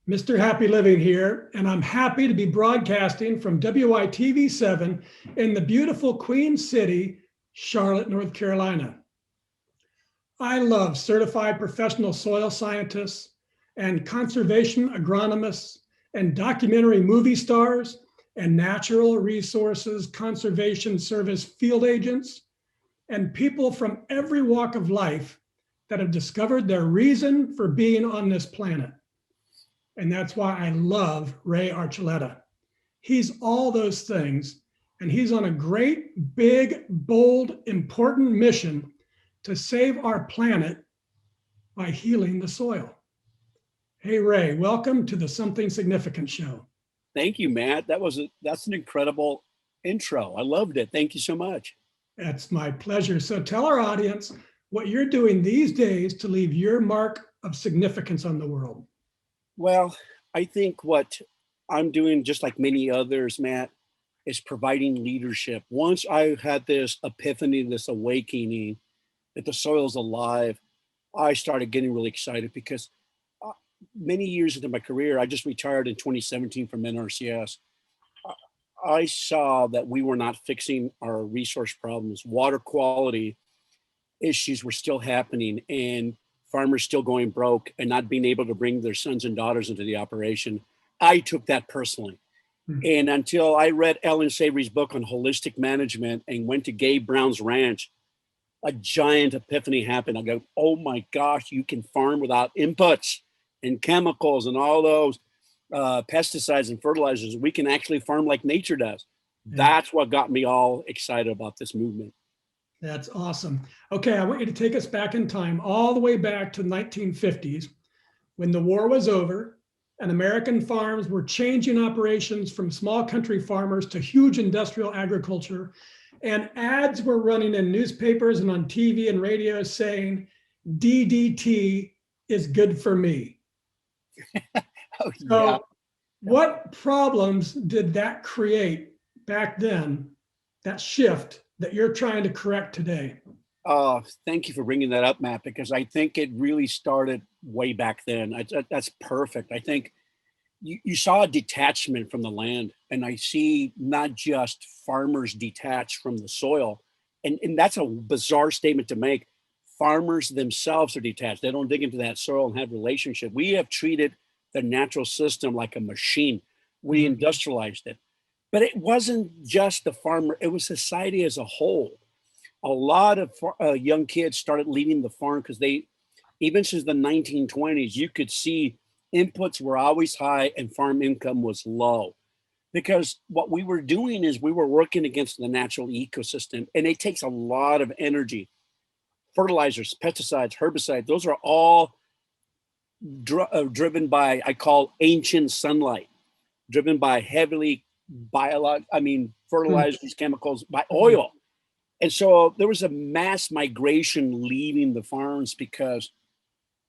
Mr. Happy Living here, and I'm happy to be broadcasting from WYTV7 in the beautiful Queen City, Charlotte, North Carolina. I love certified professional soil scientists and conservation agronomists and documentary movie stars and natural resources conservation service field agents and people from every walk of life that have discovered their reason for being on this planet. And that's why I love Ray Archuleta. He's all those things, and he's on a great, big, bold, important mission to save our planet by healing the soil. Hey, Ray, welcome to the Something Significant show. Thank you, Matt. That's an incredible intro. I loved it. Thank you so much. That's my pleasure. So tell our audience what you're doing these days to leave your mark of significance on the world. Well, I think what I'm doing, just like many others, Matt, is providing leadership. Once I had this epiphany, this awakening that the soil's alive, I started getting really excited because many years into my career, I just retired in 2017 from NRCS. I saw that we were not fixing our resource problems. Water quality issues were still happening, and farmers still going broke and not being able to bring their sons and daughters into the operation. I took that personally. And until I read Ellen Savory's book on holistic management and went to Gabe Brown's ranch, a giant epiphany happened. I go, oh my gosh, you can farm without inputs and chemicals and all those pesticides and fertilizers. We can actually farm like nature does. That's what got me all excited about this movement. That's awesome. Okay, I want you to take us back in time, all the way back to the 1950s, when the war was over and American farms were changing operations from small country farmers to huge industrial agriculture. And ads were running in newspapers and on TV and radio saying, DDT is good for me. Oh, So yeah. what problems did that create back then, that shift that you're trying to correct today? Oh, thank you for bringing that up, Matt, because I think it really started way back then. That's perfect. I think you saw a detachment from the land, and I see not just farmers detached from the soil. And that's a bizarre statement to make. Farmers themselves are detached. They don't dig into that soil and have relationship. We have treated the natural system like a machine. We industrialized it. But it wasn't just the farmer, it was society as a whole. A lot of young kids started leaving the farm because even since the 1920s, you could see inputs were always high and farm income was low. Because what we were doing is we were working against the natural ecosystem, and it takes a lot of energy. Fertilizers, pesticides, herbicides, those are all driven by, I call ancient sunlight, driven by heavily fertilizers, chemicals, by oil. And so there was a mass migration leaving the farms because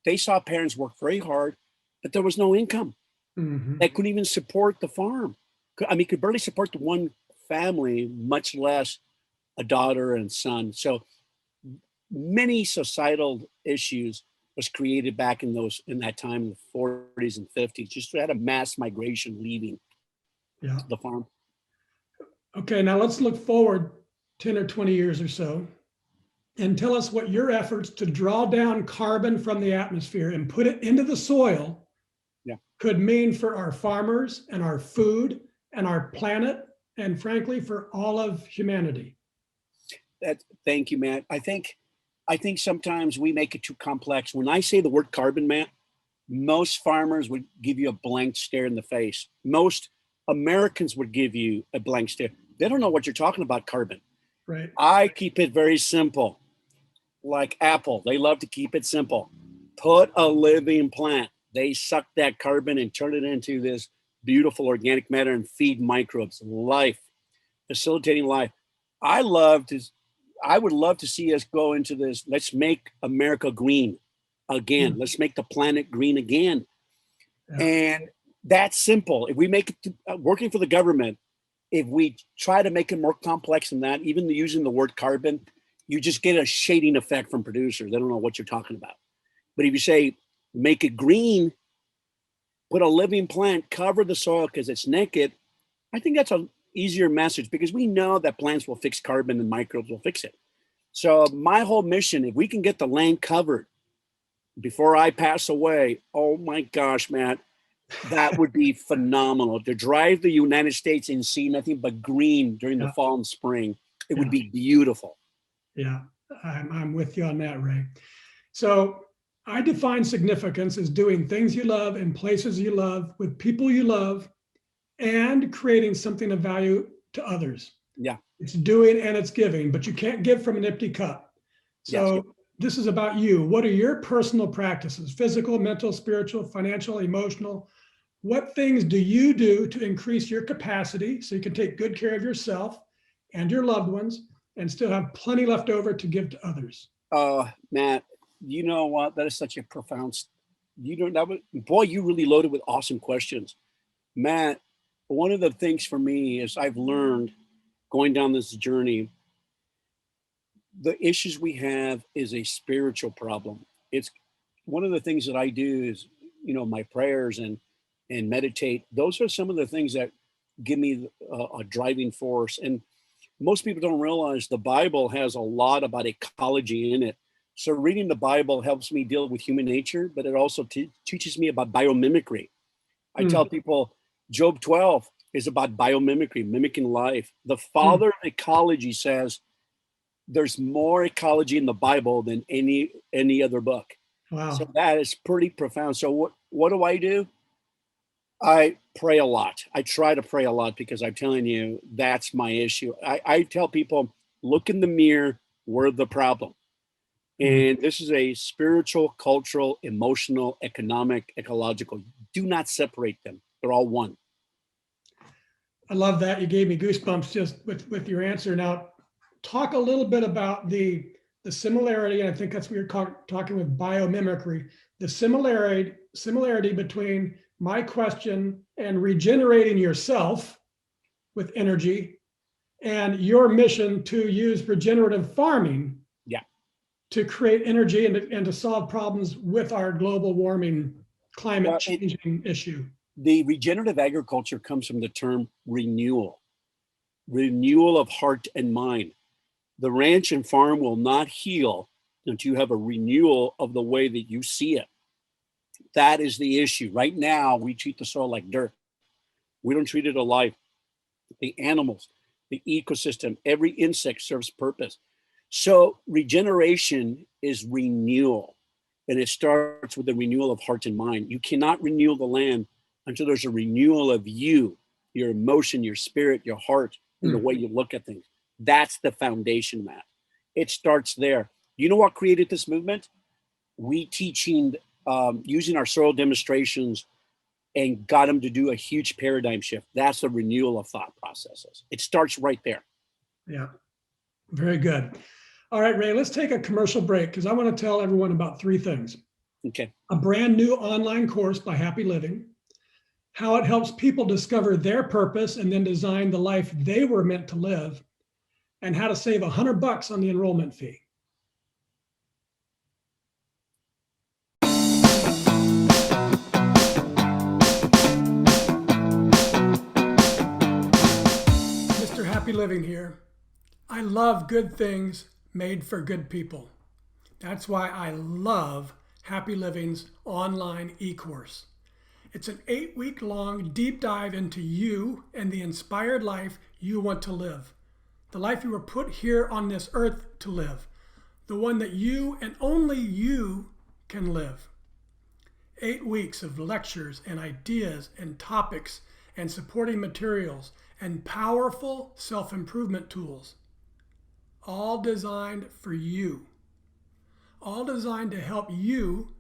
they saw parents work very hard, but there was no income. They couldn't even support the farm. Could barely support the one family, much less a daughter and son. So many societal issues was created back in that time in the 40s and 50s. Just had a mass migration leaving the farm. Okay, now let's look forward 10 or 20 years or so and tell us what your efforts to draw down carbon from the atmosphere and put it into the soil could mean for our farmers and our food and our planet, and frankly, for all of humanity. Thank you, Matt. I think sometimes we make it too complex. When I say the word carbon, Matt, most farmers would give you a blank stare in the face. Most Americans would give you a blank stare. They don't know what you're talking about, carbon. Right. I keep it very simple. Like Apple, they love to keep it simple. Put a living plant. They suck that carbon and turn it into this beautiful organic matter and feed microbes, life, facilitating life. I would love to see us go into this. Let's make America green again. Let's make the planet green again. And that's simple. If we make it working for the government, if we try to make it more complex than that, even using the word carbon, you just get a shading effect from producers. They don't know what you're talking about. But if you say, make it green, put a living plant, cover the soil because it's naked. I think that's an easier message because we know that plants will fix carbon and microbes will fix it. So my whole mission, if we can get the land covered before I pass away, oh my gosh, Matt, that would be phenomenal. To drive the United States and see nothing but green during the fall and spring, it would be beautiful. Yeah, I'm with you on that, Ray. So I define significance as doing things you love in places you love with people you love and creating something of value to others. Yeah. It's doing and it's giving, but you can't give from an empty cup. So yes. This is about you. What are your personal practices? Physical, mental, spiritual, financial, emotional? What things do you do to increase your capacity so you can take good care of yourself and your loved ones and still have plenty left over to give to others? Matt, you know what? That is such a profound, boy, you really loaded with awesome questions. Matt, one of the things for me is I've learned going down this journey, the issues we have is a spiritual problem. It's one of the things that I do is, my prayers and meditate. Those are some of the things that give me a driving force. And most people don't realize the Bible has a lot about ecology in it. So reading the Bible helps me deal with human nature, but it also teaches me about biomimicry. I tell people Job 12 is about biomimicry, mimicking life. The father of ecology says there's more ecology in the Bible than any other book. Wow. So that is pretty profound. So what do? I pray a lot. I try to pray a lot because I'm telling you, that's my issue. I tell people, look in the mirror, we're the problem. And this is a spiritual, cultural, emotional, economic, ecological. Do not separate them. They're all one. I love that. You gave me goosebumps just with your answer. Now, talk a little bit about the similarity, and I think that's what you're talking with biomimicry, the similarity between my question and regenerating yourself with energy and your mission to use regenerative farming to create energy and to solve problems with our global warming, climate changing issue. The regenerative agriculture comes from the term renewal of heart and mind. The ranch and farm will not heal until you have a renewal of the way that you see it. That is the issue. Right now, we treat the soil like dirt. We don't treat it alive. The animals, the ecosystem, every insect serves purpose. So regeneration is renewal, and it starts with the renewal of heart and mind. You cannot renew the land until there's a renewal of you, your emotion, your spirit, your heart, and the way you look at things. That's the foundation, Matt. It starts there. You know what created this movement? We teaching, using our soil demonstrations and got them to do a huge paradigm shift. That's the renewal of thought processes. It starts right there. Yeah, very good. All right, Ray, let's take a commercial break because I want to tell everyone about 3 things. Okay. A brand new online course by Happy Living, how it helps people discover their purpose and then design the life they were meant to live, and how to save $100 on the enrollment fee. Mr. Happy Living here. I love good things made for good people. That's why I love Happy Living's online e-course. It's an 8-week-long deep dive into you and the inspired life you want to live. The life you were put here on this earth to live. The one that you and only you can live. 8 weeks of lectures and ideas and topics and supporting materials and powerful self-improvement tools. All designed for you. All designed to help you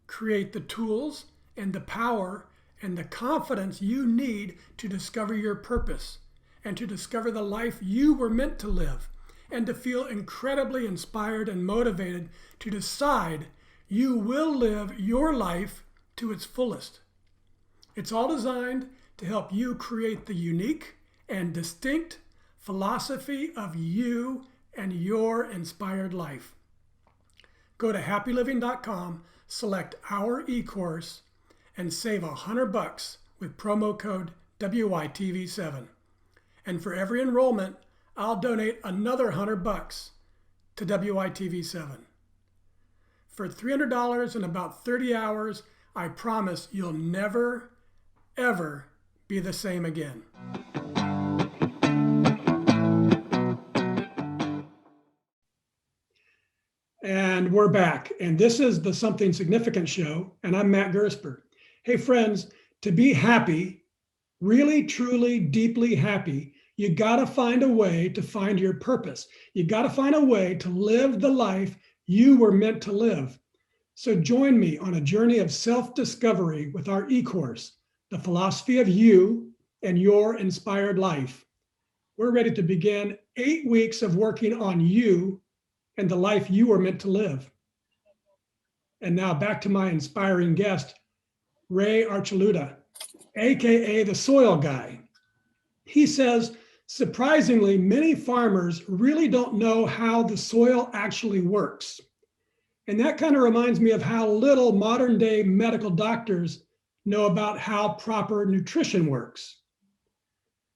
create the tools and the power and the confidence you need to discover your purpose and to discover the life you were meant to live and to feel incredibly inspired and motivated to decide you will live your life to its fullest. It's all designed to help you create the unique and distinct philosophy of you and your inspired life. Go to happyliving.com, select our e-course, and save $100 with promo code WYTV7. And for every enrollment, I'll donate another $100 to WYTV7. For $300 and about 30 hours, I promise you'll never, ever be the same again. And we're back. And this is the Something Significant show. And I'm Matt Gersper. Hey, friends, to be happy, really, truly, deeply happy, you got to find a way to find your purpose. You got to find a way to live the life you were meant to live. So join me on a journey of self-discovery with our e-course, The Philosophy of You and Your Inspired Life. We're ready to begin 8 weeks of working on you and the life you were meant to live. And now back to my inspiring guest, Ray Archuleta, AKA the Soil Guy. He says, surprisingly, many farmers really don't know how the soil actually works. And that kind of reminds me of how little modern day medical doctors know about how proper nutrition works.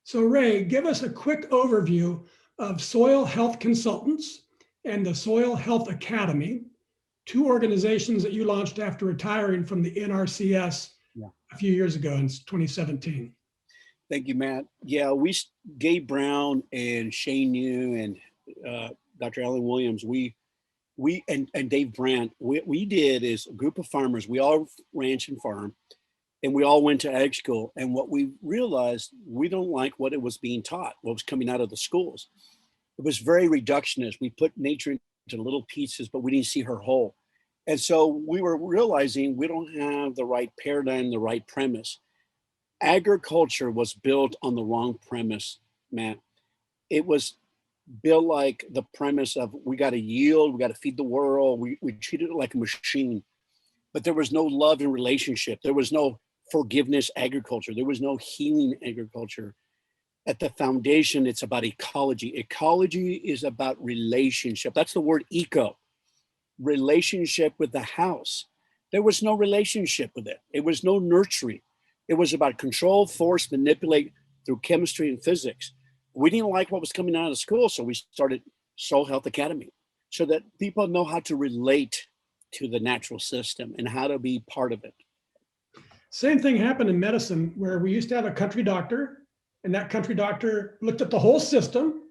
So Ray, give us a quick overview of Soil Health Consultants and the Soil Health Academy, two organizations that you launched after retiring from the NRCS a few years ago in 2017. Thank you, Matt. Yeah, Gabe Brown and Shane New and Dr. Ellen Williams, and Dave Brandt, we did is a group of farmers. We all ranch and farm, and we all went to ag school. And what we realized, we don't like what it was being taught, what was coming out of the schools. It was very reductionist. We put nature into little pieces, but we didn't see her whole. And so we were realizing we don't have the right paradigm, the right premise. Agriculture was built on the wrong premise, Matt. It was built like the premise of we got to yield, we got to feed the world. We treated it like a machine, but there was no love and relationship. There was no forgiveness agriculture. There was no healing agriculture. At the foundation, it's about ecology. Ecology is about relationship. That's the word eco, relationship with the house. There was no relationship with it. It was no nurturing. It was about control, force, manipulate through chemistry and physics. We didn't like what was coming out of school, so we started Soil Health Academy so that people know how to relate to the natural system and how to be part of it. Same thing happened in medicine, where we used to have a country doctor, and that country doctor looked at the whole system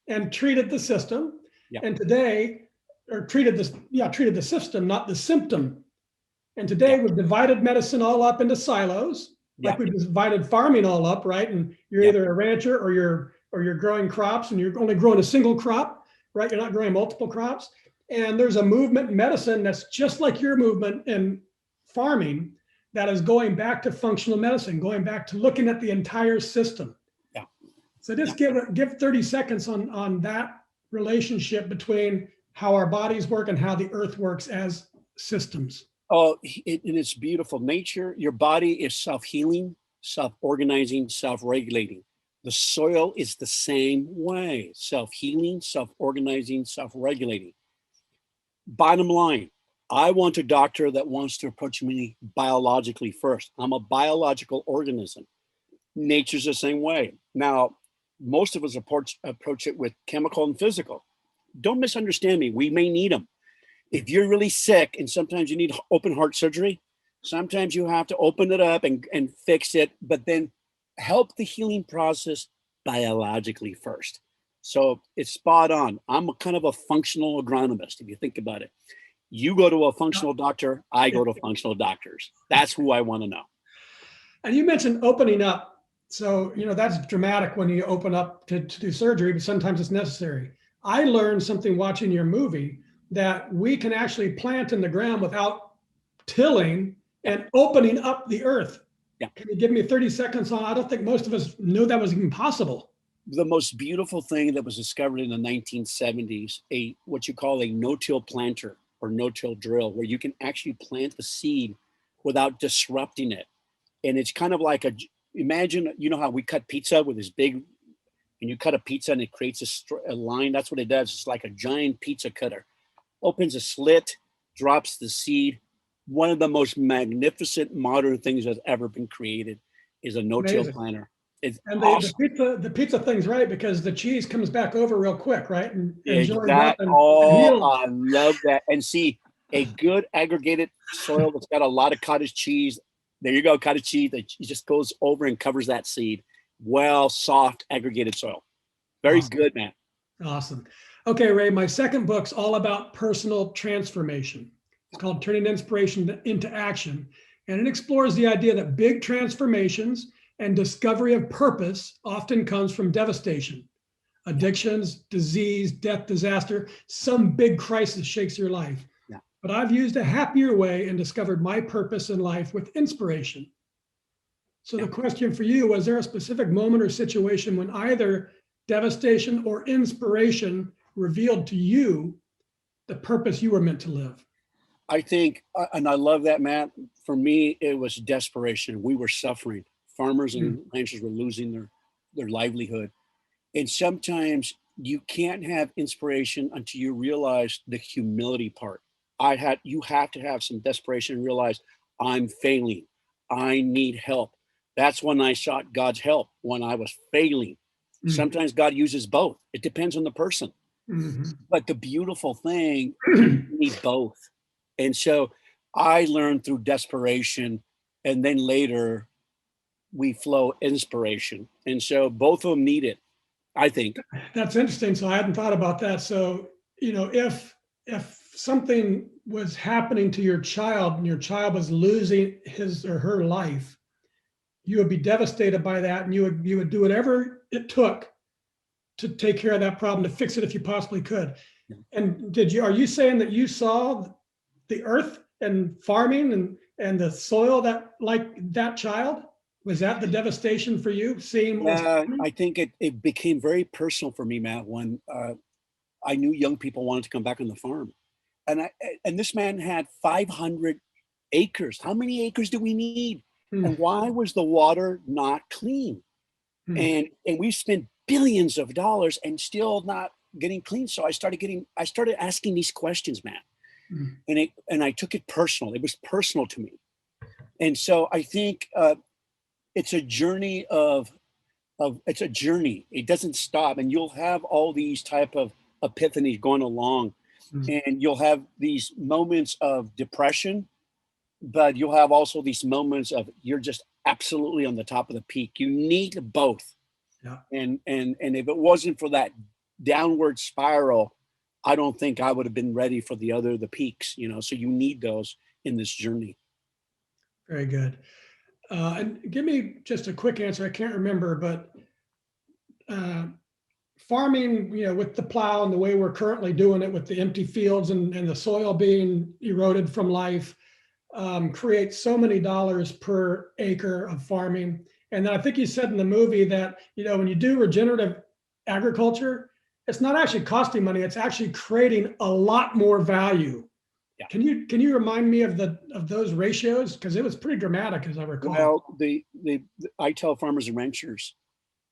and treated the system. Yeah. And today, or treated the system, not the symptom. And today we've divided medicine all up into silos, like we've divided farming all up, right? And you're either a rancher or you're growing crops and you're only growing a single crop, right? You're not growing multiple crops. And there's a movement in medicine that's just like your movement in farming, that is going back to functional medicine, going back to looking at the entire system. Yeah. So just give 30 seconds on that relationship between how our bodies work and how the earth works as systems. Oh, and it's beautiful. Nature, your body is self-healing, self-organizing, self-regulating. The soil is the same way, self-healing, self-organizing, self-regulating. Bottom line, I want a doctor that wants to approach me biologically first. I'm a biological organism. Nature's the same way. Now, most of us approach it with chemical and physical. Don't misunderstand me. We may need them. If you're really sick and sometimes you need open heart surgery, sometimes you have to open it up and fix it, but then help the healing process biologically first. So it's spot on. I'm kind of a functional agronomist, if you think about it. You go to a functional doctor, I go to functional doctors. That's who I want to know. And you mentioned opening up. So, that's dramatic when you open up to do surgery, but sometimes it's necessary. I learned something watching your movie, that we can actually plant in the ground without tilling and opening up the earth. Yeah. Can you give me 30 seconds on? I don't think most of us knew that was even possible. The most beautiful thing that was discovered in the 1970s, what you call a no-till planter or no-till drill, where you can actually plant the seed without disrupting it. And it's kind of like imagine, how we cut pizza with this big, and you cut a pizza and it creates a line. That's what it does. It's like a giant pizza cutter. Opens a slit, drops the seed, one of the most magnificent modern things that's ever been created is a no-till Amazing. planter. It's And awesome. the pizza thing's right, because the cheese comes back over real quick, right? And joins up and Oh, heals. I love that. And see, a good aggregated soil that's got a lot of cottage cheese. There you go, cottage cheese. That just goes over and covers that seed. Well, soft aggregated soil. Very Awesome. good, man. Awesome. Okay, Ray, my second book's all about personal transformation. It's called Turning Inspiration into Action. And it explores the idea that big transformations and discovery of purpose often comes from devastation, addictions, disease, death, disaster. Some big crisis shakes your life. Yeah. But I've used a happier way and discovered my purpose in life with inspiration. So the question for you, was there a specific moment or situation when either devastation or inspiration revealed to you the purpose you were meant to live? I think, and I love that, Matt. For me, it was desperation. We were suffering. Farmers and ranchers were losing their livelihood. And sometimes you can't have inspiration until you realize the humility part. You have to have some desperation and realize I'm failing. I need help. That's when I sought God's help, when I was failing. Sometimes God uses both. It depends on the person. But the beautiful thing, you need both. And so I learned through desperation, and then later we flow inspiration. And so both of them need it, I think. That's interesting. So I hadn't thought about that. So, if something was happening to your child and your child was losing his or her life, you would be devastated by that, and you would do whatever it took to take care of that problem, to fix it if you possibly could. And are you saying that you saw the earth and farming and the soil that, like that child? Was that the devastation for you, seeing what was happening? I think it became very personal for me, Matt, when I knew young people wanted to come back on the farm. And this man had 500 acres. How many acres do we need? And why was the water not clean? And we spent billions of dollars and still not getting clean. So I started asking these questions, man. And I took it personal. It was personal to me. And so I think it's a journey it's a journey. It doesn't stop. And you'll have all these type of epiphanies going along. And you'll have these moments of depression, but you'll have also these moments of you're just absolutely on the top of the peak. You need both. Yeah. And if it wasn't for that downward spiral, I don't think I would have been ready for the peaks, so you need those in this journey. Very good. And give me just a quick answer. I can't remember, but farming, with the plow and the way we're currently doing it, with the empty fields and the soil being eroded from life, creates so many dollars per acre of farming. And then I think you said in the movie that, when you do regenerative agriculture, it's not actually costing money, it's actually creating a lot more value. Yeah. Can you remind me of those ratios? Because it was pretty dramatic, as I recall. Well, I tell farmers and ranchers,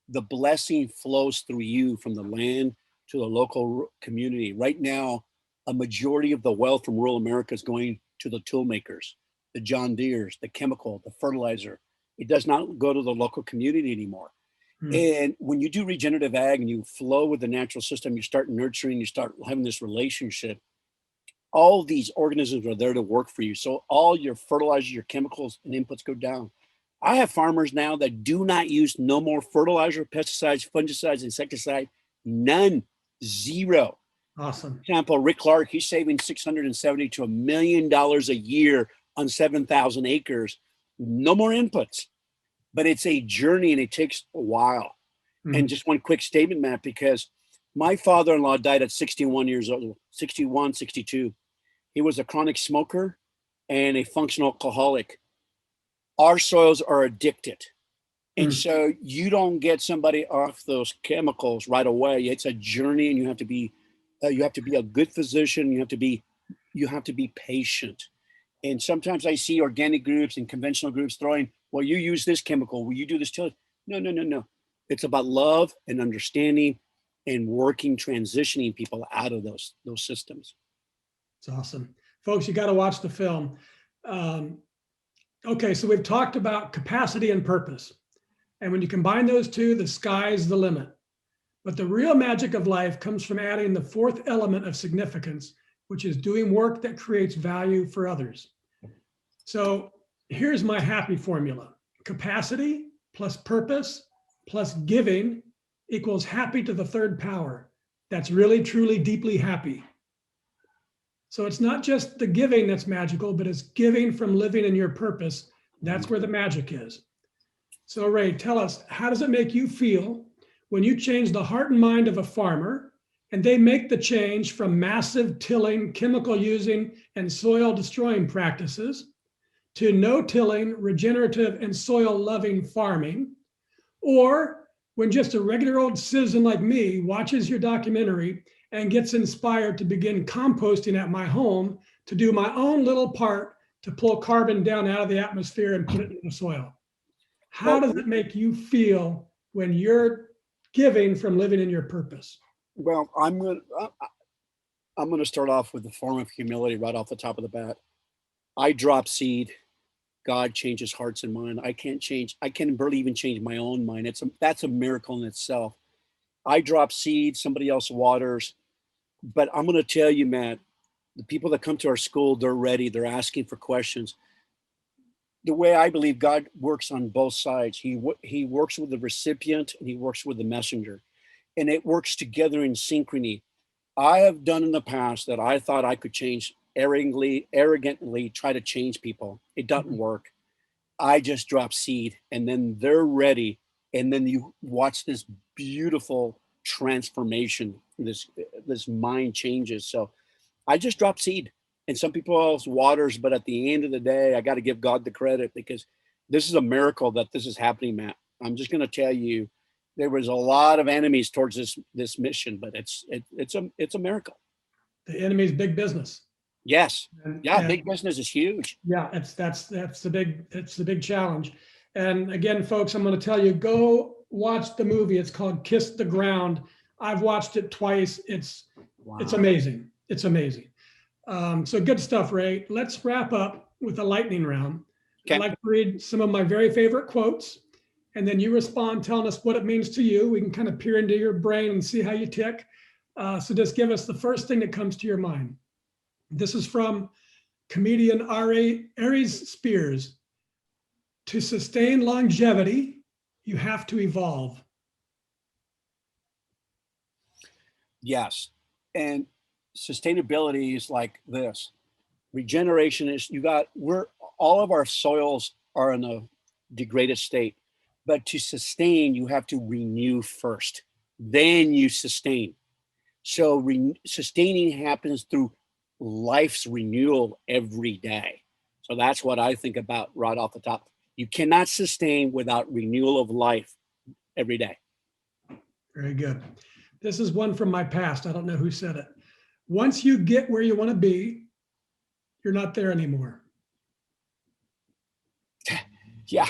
the blessing flows through you from the land to the local community. Right now, a majority of the wealth from rural America is going to the tool makers, the John Deeres, the chemical, the fertilizer. It does not go to the local community anymore. And when you do regenerative ag and you flow with the natural system, you start nurturing, you start having this relationship, all these organisms are there to work for you. So all your fertilizers, your chemicals and inputs go down. I have farmers now that do not use no more fertilizer, pesticides, fungicides, insecticide, none, zero. Awesome. For example, Rick Clark, he's saving $670 to $1 million a year on 7,000 acres. No more inputs, but it's a journey and it takes a while. And just one quick statement, Matt, because my father-in-law died at 61 years old, 61, 62. He was a chronic smoker and a functional alcoholic. Our soils are addicted. And so you don't get somebody off those chemicals right away. It's a journey, and you have to be a good physician. You have to be patient. And sometimes I see organic groups and conventional groups throwing, well, you use this chemical, will you do this tillage? No. It's about love and understanding and working, transitioning people out of those systems. It's awesome. Folks, you got to watch the film. Um, okay, so we've talked about capacity and purpose. And when you combine those two, the sky's the limit. But the real magic of life comes from adding the fourth element of significance, which is doing work that creates value for others. So here's my happy formula. Capacity plus purpose plus giving equals happy to the third power. That's really, truly, deeply happy. So it's not just the giving that's magical, but it's giving from living in your purpose. That's where the magic is. So Ray, tell us, how does it make you feel when you change the heart and mind of a farmer and they make the change from massive tilling, chemical using, and soil destroying practices to no tilling, regenerative, and soil loving farming? Or when just a regular old citizen like me watches your documentary and gets inspired to begin composting at my home to do my own little part to pull carbon down out of the atmosphere and put it in the soil? How does it make you feel when you're giving from living in your purpose? Well, I'm gonna start off with the form of humility right off the top of the bat. I drop seed. God changes hearts and mind. I can barely even change my own mind. That's a miracle in itself. I drop seed, somebody else waters. But I'm gonna tell you, Matt, the people that come to our school, they're ready. They're asking for questions. The way I believe God works on both sides. He works with the recipient and he works with the messenger, and it works together in synchrony. I have done in the past that I thought I could change arrogantly try to change people. It doesn't work. I just drop seed and then they're ready. And then you watch this beautiful transformation. This mind changes. So I just drop seed and some people else waters, but at the end of the day, I got to give God the credit because this is a miracle that this is happening, Matt. I'm just going to tell you, there was a lot of enemies towards this mission, but it's a miracle. The enemy's big business. Yes. Yeah, And big business is huge. yeah, that's the big challenge. And again, folks, I'm going to tell you, go watch the movie. It's called Kiss the Ground. I've watched it twice. It's amazing. It's amazing. So good stuff, Ray. Let's wrap up with a lightning round. Okay. I'd like to read some of my very favorite quotes, and then you respond telling us what it means to you. We can kind of peer into your brain and see how you tick. So just give us the first thing that comes to your mind. This is from comedian Aries Spears. To sustain longevity, you have to evolve. Yes. And sustainability is like this. Regeneration is all of our soils are in a degraded state. But to sustain, you have to renew first. Then you sustain. So sustaining happens through life's renewal every day. So that's what I think about right off the top. You cannot sustain without renewal of life every day. Very good. This is one from my past. I don't know who said it. Once you get where you want to be, you're not there anymore. Yeah.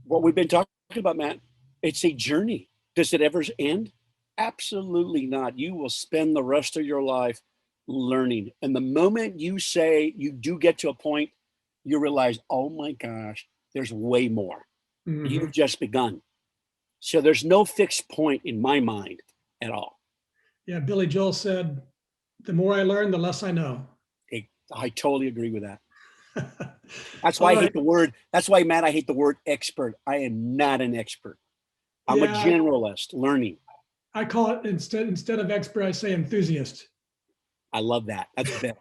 What we've been talking about, Matt, it's a journey. Does it ever end? Absolutely not. You will spend the rest of your life learning. And the moment you say you do get to a point, you realize, oh my gosh, there's way more. Mm-hmm. You've just begun. So there's no fixed point in my mind at all. Yeah, Billy Joel said, the more I learn, the less I know. I totally agree with that. That's why I hate the word. That's why, Matt, I hate the word expert. I am not an expert. I'm a generalist learning. I call it instead of expert, I say enthusiast. I love that. That's better.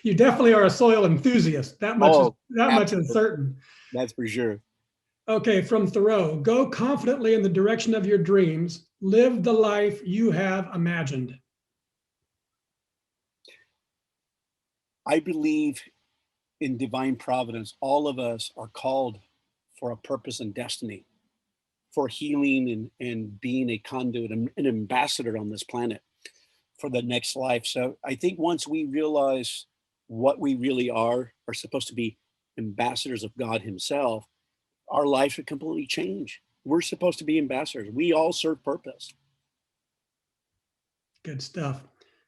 You definitely are a soil enthusiast. That much is certain. That's for sure. Okay, from Thoreau, go confidently in the direction of your dreams. Live the life you have imagined. I believe in divine providence. All of us are called for a purpose and destiny, for healing and being a conduit, an ambassador on this planet for the next life. So I think once we realize what we really are supposed to be ambassadors of God himself, our life would completely change. We're supposed to be ambassadors. We all serve purpose. Good stuff.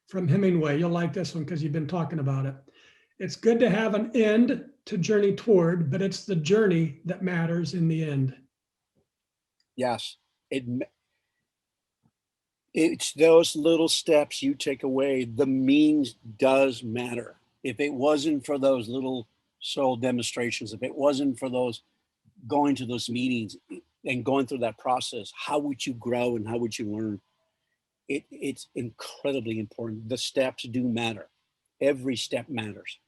From Hemingway, you'll like this one because you've been talking about it. It's good to have an end to journey toward, but it's the journey that matters in the end. Yes, it's those little steps you take away. The means does matter. If it wasn't for those little soul demonstrations, if it wasn't for those going to those meetings and going through that process, how would you grow and how would you learn? It's incredibly important. The steps do matter. Every step matters.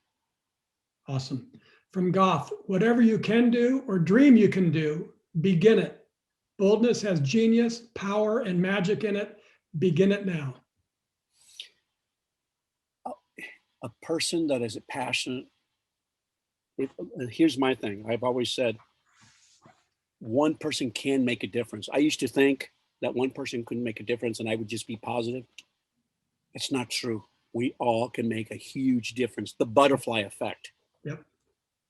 Awesome. From Goff, whatever you can do or dream you can do, begin it. Boldness has genius, power, and magic in it. Begin it now. A person that is passionate, here's my thing. I've always said, one person can make a difference. I used to think that one person couldn't make a difference and I would just be positive. It's not true. We all can make a huge difference. The butterfly effect. Yep,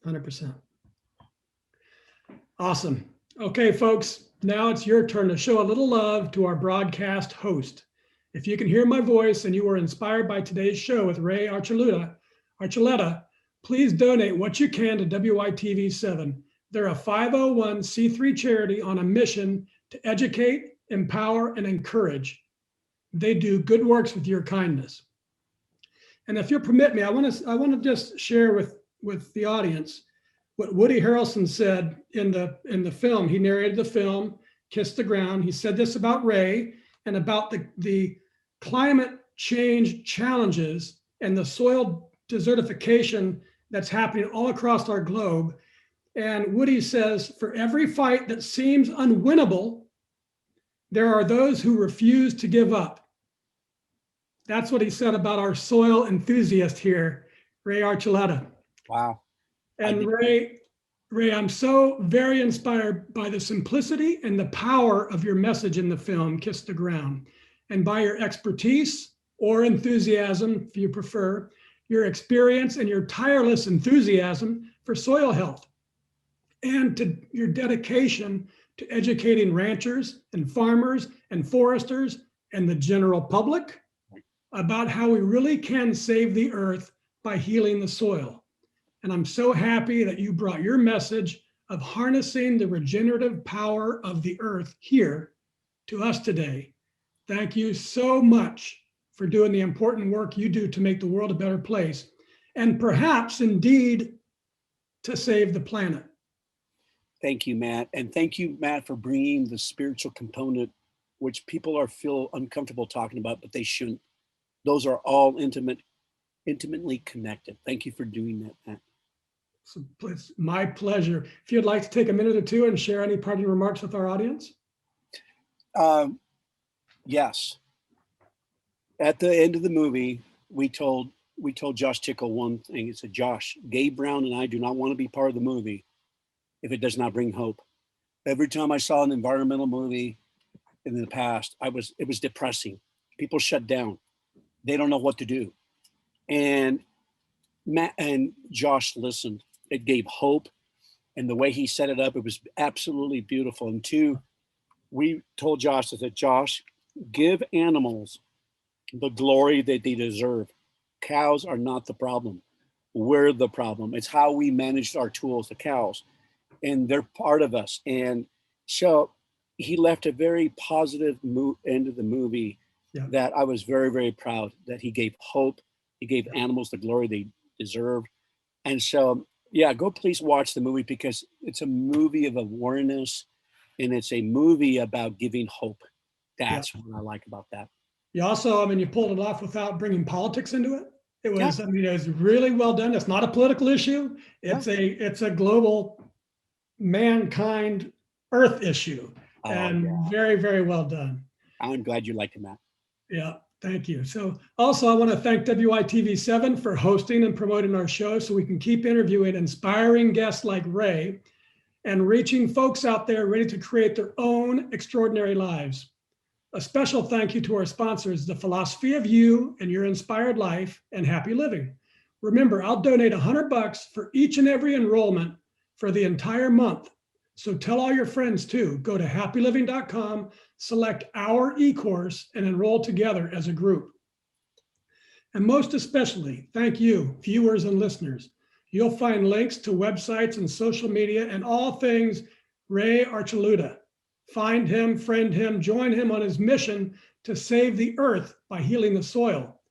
100%. Awesome. Okay, folks, now it's your turn to show a little love to our broadcast host. If you can hear my voice and you were inspired by today's show with Ray Archuleta, please donate what you can to WYTV7. They're a 501c3 charity on a mission to educate, empower, and encourage. They do good works with your kindness. And if you'll permit me, I want to just share with the audience what Woody Harrelson said in the film. He narrated the film, Kiss the Ground. He said this about Ray and about the climate change challenges and the soil desertification that's happening all across our globe. And Woody says, for every fight that seems unwinnable, there are those who refuse to give up. That's what he said about our soil enthusiast here, Ray Archuleta. Wow. And Ray, I'm so very inspired by the simplicity and the power of your message in the film, Kiss the Ground, and by your expertise or enthusiasm, if you prefer, your experience and your tireless enthusiasm for soil health, and to your dedication to educating ranchers and farmers and foresters and the general public about how we really can save the earth by healing the soil. And I'm so happy that you brought your message of harnessing the regenerative power of the earth here to us today. Thank you so much for doing the important work you do to make the world a better place, and perhaps indeed to save the planet. Thank you, Matt. And thank you, Matt, for bringing the spiritual component, which people feel uncomfortable talking about, but they shouldn't. Those are all intimately connected. Thank you for doing that, Matt. So it's my pleasure. If you'd like to take a minute or two and share any parting remarks with our audience. Yes. At the end of the movie, we told Josh Tickle one thing. It said, Josh, Gabe Brown and I do not want to be part of the movie if it does not bring hope. Every time I saw an environmental movie in the past, it was depressing. People shut down. They don't know what to do. And Matt and Josh listened. It gave hope. And the way he set it up, it was absolutely beautiful. And two, we told Josh, I said, Josh, give animals the glory that they deserve. Cows are not the problem. We're the problem. It's how we managed our tools, the cows, and they're part of us. And so he left a very positive end of the movie that I was very, very proud that he gave hope. He gave animals the glory they deserved. And so, yeah, go please watch the movie, because it's a movie of awareness and it's a movie about giving hope. That's what I like about that. You also, you pulled it off without bringing politics into it. It was, it was really well done. It's not a political issue. It's a global mankind earth issue, and very, very well done. I'm glad you liked it, Matt. Yeah, thank you. So also I want to thank WYTV7 for hosting and promoting our show so we can keep interviewing inspiring guests like Ray and reaching folks out there ready to create their own extraordinary lives. A special thank you to our sponsors, The Philosophy of You and Your Inspired Life and Happy Living. Remember, I'll donate $100 for each and every enrollment for the entire month. So tell all your friends too. Go to happyliving.com, select our e-course, and enroll together as a group. And most especially, thank you, viewers and listeners. You'll find links to websites and social media and all things Ray Archuleta. Find him, friend him, join him on his mission to save the earth by healing the soil,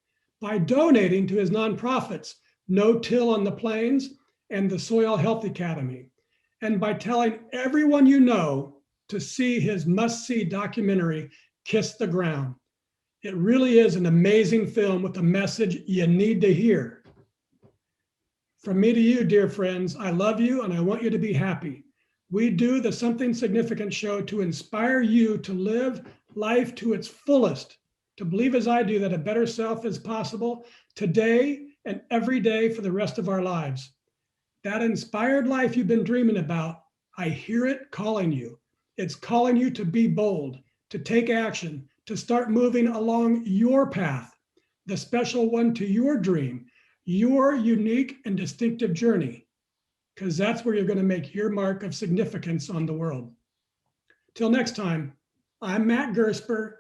by donating to his nonprofits, No Till on the Plains and the Soil Health Academy, and by telling everyone you know to see his must-see documentary, Kiss the Ground. It really is an amazing film with a message you need to hear. From me to you, dear friends, I love you and I want you to be happy. We do the Something Significant show to inspire you to live life to its fullest, to believe as I do that a better self is possible today and every day for the rest of our lives. That inspired life you've been dreaming about, I hear it calling you. It's calling you to be bold, to take action, to start moving along your path, the special one to your dream, your unique and distinctive journey, because that's where you're going to make your mark of significance on the world. Till next time, I'm Matt Gersper.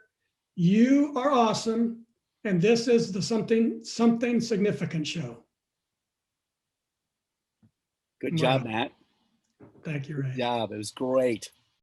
You are awesome, and this is the Something Significant show. Good job, Matt. Thank you, Ray. Good job. It was great.